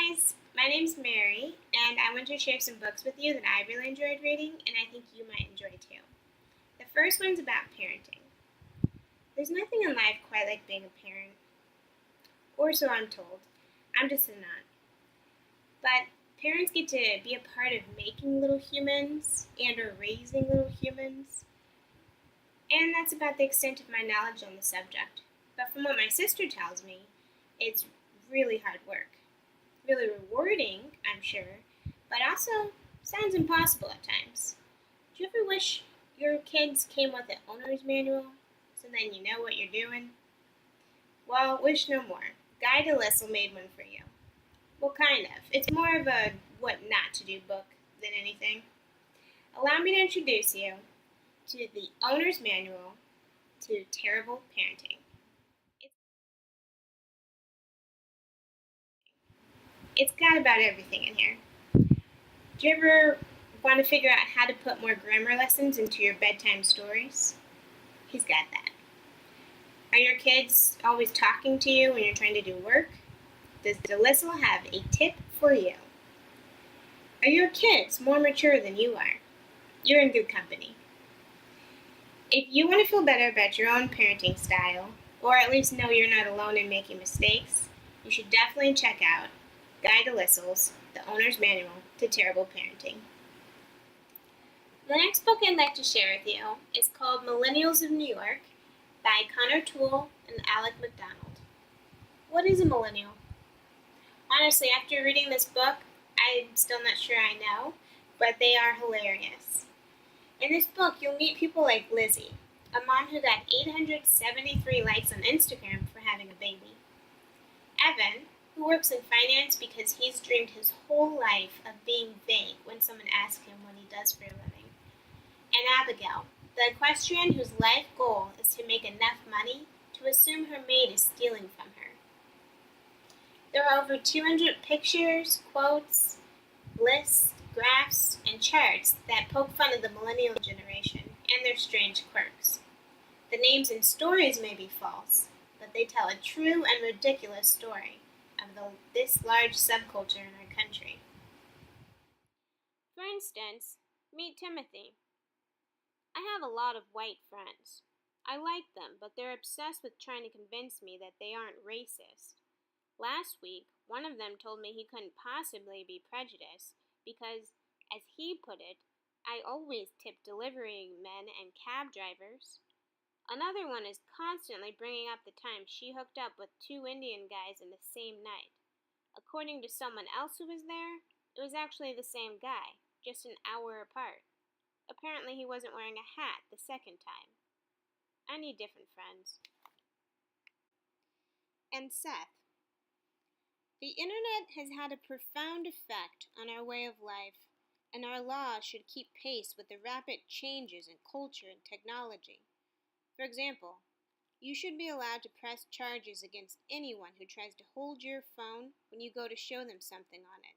guys, my name's Mary, and I want to share some books with you that I really enjoyed reading, and I think you might enjoy too. The first one's about parenting. There's nothing in life quite like being a parent, or so I'm told. I'm just a nut. But parents get to be a part of making little humans and or raising little humans, and that's about the extent of my knowledge on the subject. But from what my sister tells me, it's really hard work. Really rewarding, I'm sure, but also sounds impossible at times. Do you ever wish your kids came with an owner's manual so then you know what you're doing? Well, wish no more. Guy DeLisle made one for you. Well, kind of. It's more of a what not to do book than anything. Allow me to introduce you to the owner's manual to terrible parenting. It's got about everything in here. Do you ever want to figure out how to put more grammar lessons into your bedtime stories? He's got that. Are your kids always talking to you when you're trying to do work? Does DeLisle have a tip for you? Are your kids more mature than you are? You're in good company. If you want to feel better about your own parenting style, or at least know you're not alone in making mistakes, you should definitely check out Guy DeLisle's The Owner's Manual to Terrible Parenting. The next book I'd like to share with you is called Millennials of New York by Connor Toole and Alec McDonald. What is a millennial? Honestly, after reading this book, I'm still not sure I know, but they are hilarious. In this book, you'll meet people like Lizzie, a mom who got 873 likes on Instagram for having a baby. Evan, who works in finance because he's dreamed his whole life of being vague when someone asks him what he does for a living. And Abigail, the equestrian whose life goal is to make enough money to assume her maid is stealing from her. There are over 200 pictures, quotes, lists, graphs, and charts that poke fun of the millennial generation and their strange quirks. The names and stories may be false, but they tell a true and ridiculous story of this large subculture in our country. For instance, meet Timothy. I have a lot of white friends. I like them, but they're obsessed with trying to convince me that they aren't racist. Last week, one of them told me he couldn't possibly be prejudiced because, as he put it, I always tip delivery men and cab drivers. Another one is constantly bringing up the time she hooked up with two Indian guys in the same night. According to someone else who was there, it was actually the same guy, just an hour apart. Apparently he wasn't wearing a hat the second time. I need different friends. And Seth. The internet has had a profound effect on our way of life, and our laws should keep pace with the rapid changes in culture and technology. For example, you should be allowed to press charges against anyone who tries to hold your phone when you go to show them something on it.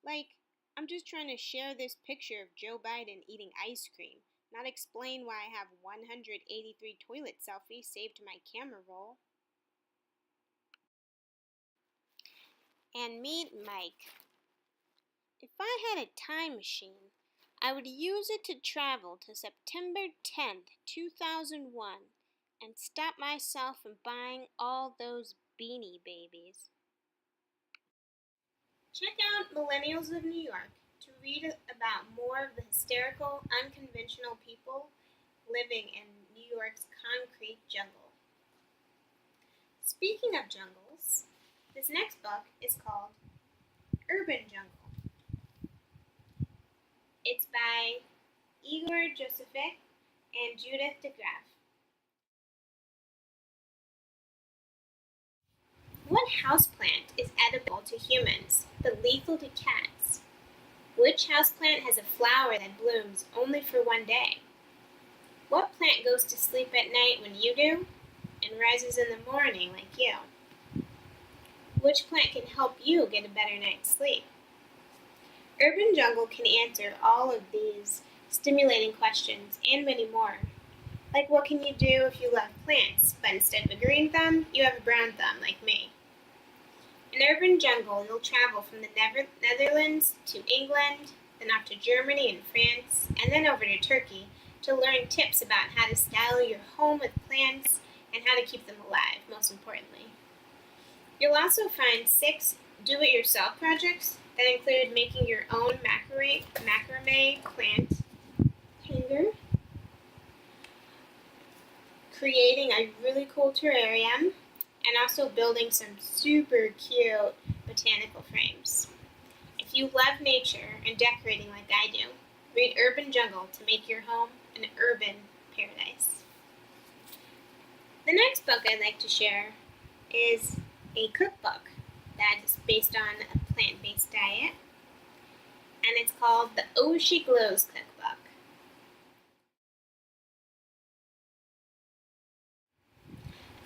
Like, I'm just trying to share this picture of Joe Biden eating ice cream, not explain why I have 183 toilet selfies saved to my camera roll. And meet Mike. If I had a time machine, I would use it to travel to September 10th, 2001, and stop myself from buying all those Beanie Babies. Check out Millennials of New York to read about more of the hysterical, unconventional people living in New York's concrete jungle. Speaking of jungles, this next book is called Urban Jungle. It's by Igor Josephic and Judith DeGraff. What houseplant is edible to humans but lethal to cats? Which houseplant has a flower that blooms only for one day? What plant goes to sleep at night when you do and rises in the morning like you? Which plant can help you get a better night's sleep? Urban Jungle can answer all of these stimulating questions and many more. Like, what can you do if you love plants, but instead of a green thumb, you have a brown thumb like me? In urban jungle, you'll travel from the Netherlands to England, then off to Germany and France, and then over to Turkey to learn tips about how to style your home with plants and how to keep them alive, most importantly. You'll also find 6 do-it-yourself projects that include making your own macrame plant hanger, creating a really cool terrarium, and also building some super cute botanical frames. If you love nature and decorating like I do, read Urban Jungle to make your home an urban paradise. The next book I'd like to share is a cookbook that is based on a plant-based diet, and it's called the Oh She Glows Cookbook.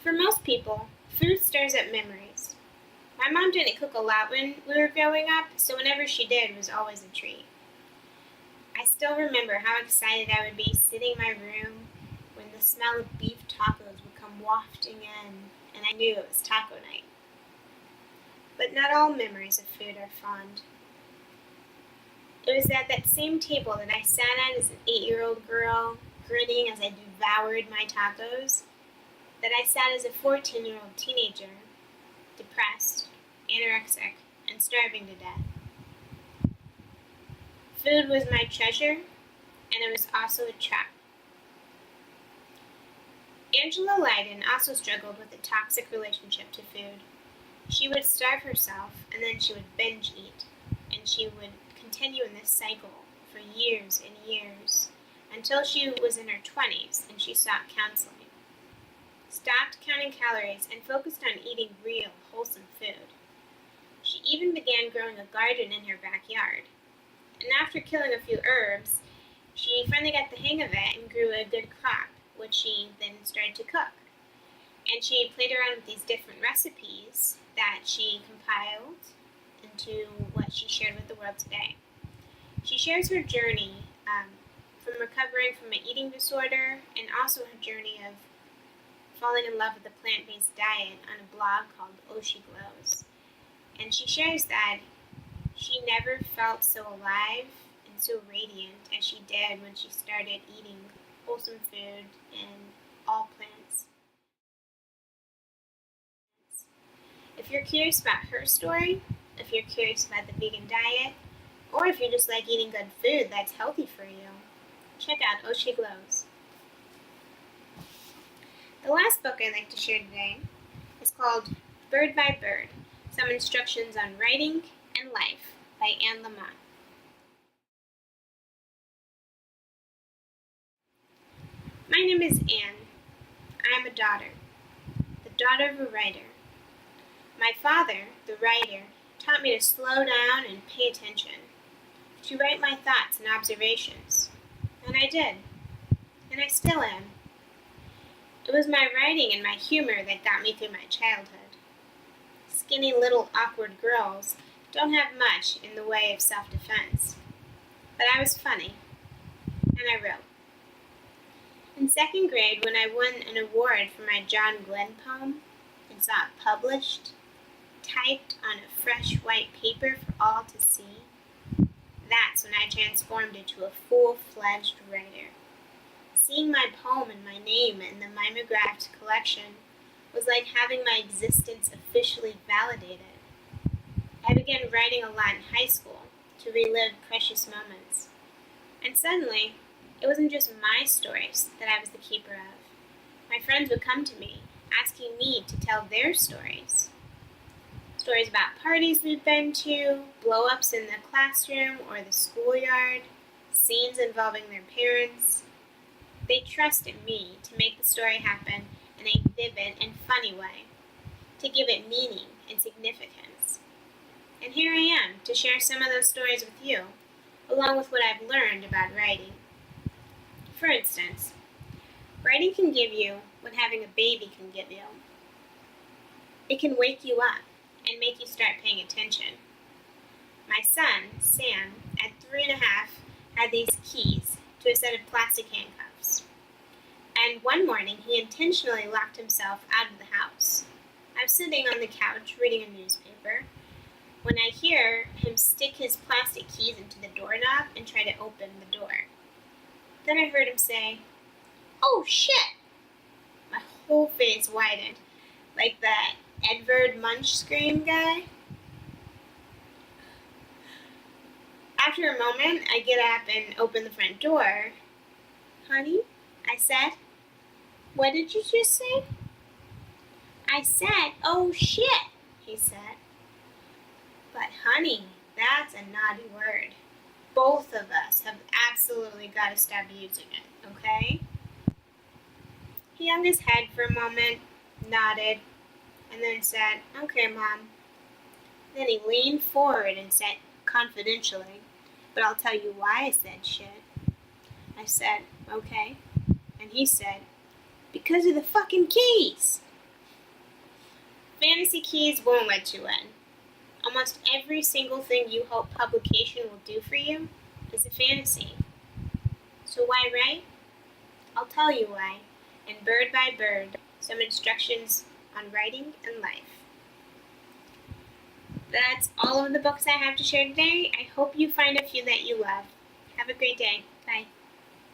For most people, food stirs up memories. My mom didn't cook a lot when we were growing up, so whenever she did, it was always a treat. I still remember how excited I would be sitting in my room when the smell of beef tacos would come wafting in, and I knew it was taco night. But not all memories of food are fond. It was at that same table that I sat at as an 8-year-old girl, grinning as I devoured my tacos, that I sat as a 14-year-old teenager, depressed, anorexic, and starving to death. Food was my treasure, and it was also a trap. Angela Lydon also struggled with a toxic relationship to food. She would starve herself, and then she would binge eat, and she would continue in this cycle for years and years, until she was in her 20s and she sought counseling. Stopped counting calories and focused on eating real, wholesome food. She even began growing a garden in her backyard. And after killing a few herbs, she finally got the hang of it and grew a good crop, which she then started to cook. And she played around with these different recipes that she compiled into what she shared with the world today. She shares her journey from recovering from an eating disorder and also her journey of falling in love with the plant-based diet on a blog called Oh She Glows. And she shares that she never felt so alive and so radiant as she did when she started eating wholesome food and all plants. If you're curious about her story, if you're curious about the vegan diet, or if you just like eating good food that's healthy for you, check out Oh She Glows. The last book I'd like to share today is called Bird by Bird, Some Instructions on Writing and Life by Anne Lamott. My name is Anne. I am a daughter, the daughter of a writer. My father, the writer, taught me to slow down and pay attention, to write my thoughts and observations, and I did, and I still am. It was my writing and my humor that got me through my childhood. Skinny little awkward girls don't have much in the way of self-defense, but I was funny, and I wrote. In 2nd grade, when I won an award for my John Glenn poem and saw it published, typed on a fresh white paper for all to see, that's when I transformed into a full-fledged writer. Seeing my poem and my name in the mimeographed collection was like having my existence officially validated. I began writing a lot in high school to relive precious moments. And suddenly, it wasn't just my stories that I was the keeper of. My friends would come to me, asking me to tell their stories. Stories about parties we've been to, blow-ups in the classroom or the schoolyard, scenes involving their parents. They trusted me to make the story happen in a vivid and funny way, to give it meaning and significance. And here I am to share some of those stories with you, along with what I've learned about writing. For instance, writing can give you what having a baby can give you. It can wake you up and make you start paying attention. My son, Sam, at 3.5, had these keys to a set of plastic handcuffs. And one morning, he intentionally locked himself out of the house. I was sitting on the couch reading a newspaper. sleepover when I hear him stick his plastic keys into the doorknob and try to open the door. Then I heard him say, "Oh shit!" My whole face widened, like that Edvard Munch scream guy. After a moment, I get up and open the front door. "Honey," I said. "What did you just say?" "I said, oh shit," he said. "But honey, that's a naughty word. Both of us have absolutely got to stop using it, okay?" He hung his head for a moment, nodded, and then said, "Okay, Mom." Then he leaned forward and said confidentially, "But I'll tell you why I said shit." I said, "Okay." And he said, "Because of the fucking keys." Fantasy keys won't let you in. Almost every single thing you hope publication will do for you is a fantasy. So why write? I'll tell you why, in Bird by Bird, some instructions on writing and life. That's all of the books I have to share today. I hope you find a few that you love. Have a great day. Bye.